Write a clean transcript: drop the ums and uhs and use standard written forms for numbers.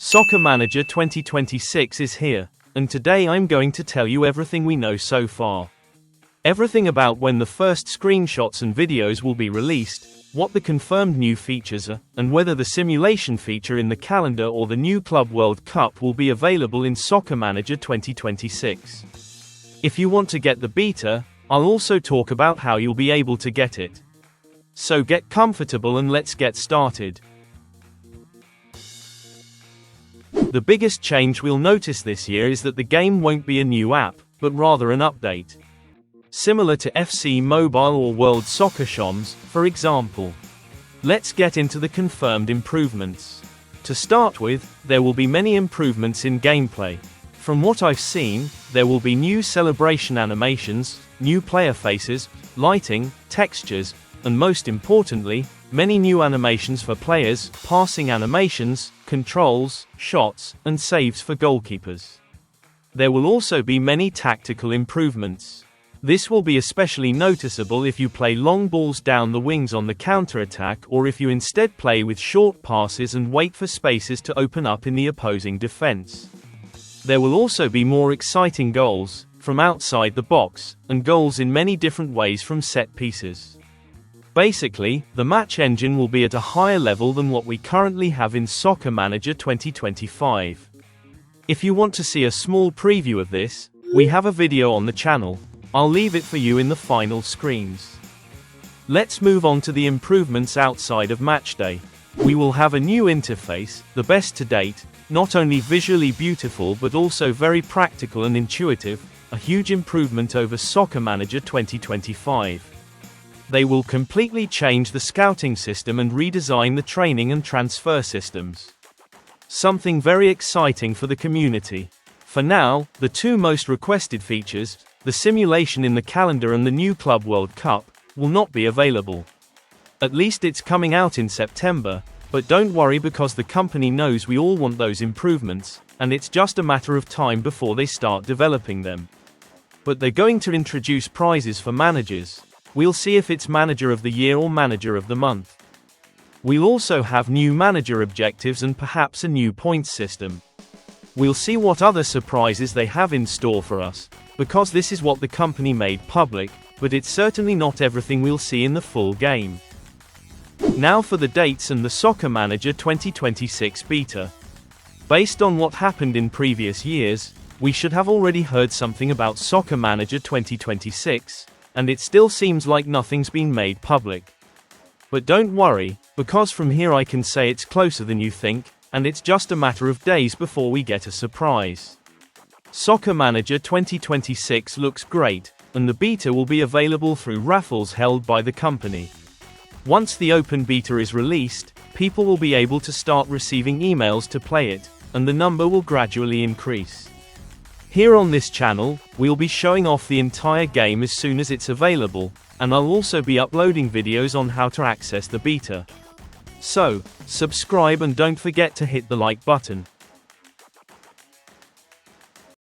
Soccer Manager 2026 is here, and today I'm going to tell you everything we know so far. Everything about when the first screenshots and videos will be released, what the confirmed new features are, and whether the simulation feature in the calendar or the new Club World Cup will be available in Soccer Manager 2026. If you want to get the beta, I'll also talk about how you'll be able to get it. So get comfortable and let's get started. The biggest change we'll notice this year is that the game won't be a new app, but rather an update. Similar to FC Mobile or World Soccer Shams, for example. Let's get into the confirmed improvements. To start with, there will be many improvements in gameplay. From what I've seen, there will be new celebration animations, new player faces, lighting, textures, and most importantly, many new animations for players, passing animations, controls, shots, and saves for goalkeepers. There will also be many tactical improvements. This will be especially noticeable if you play long balls down the wings on the counter-attack or if you instead play with short passes and wait for spaces to open up in the opposing defense. There will also be more exciting goals, from outside the box, and goals in many different ways from set pieces. Basically, the match engine will be at a higher level than what we currently have in Soccer Manager 2025. If you want to see a small preview of this, we have a video on the channel. I'll leave it for you in the final screens. Let's move on to the improvements outside of Matchday. We will have a new interface, the best to date, not only visually beautiful but also very practical and intuitive, a huge improvement over Soccer Manager 2025. They will completely change the scouting system and redesign the training and transfer systems. Something very exciting for the community. For now, the two most requested features, the simulation in the calendar and the new Club World Cup, will not be available. At least it's coming out in September, but don't worry because the company knows we all want those improvements, and it's just a matter of time before they start developing them. But they're going to introduce prizes for managers. We'll see if it's Manager of the Year or Manager of the Month. We'll also have new manager objectives and perhaps a new points system. We'll see what other surprises they have in store for us, because this is what the company made public, but it's certainly not everything we'll see in the full game. Now for the dates and the Soccer Manager 2026 beta. Based on what happened in previous years, we should have already heard something about Soccer Manager 2026, and it still seems like nothing's been made public. But don't worry, because from here I can say it's closer than you think, and it's just a matter of days before we get a surprise. Soccer Manager 2026 looks great, and the beta will be available through raffles held by the company. Once the open beta is released, people will be able to start receiving emails to play it, and the number will gradually increase. Here on this channel, we'll be showing off the entire game as soon as it's available, and I'll also be uploading videos on how to access the beta. So, subscribe and don't forget to hit the like button.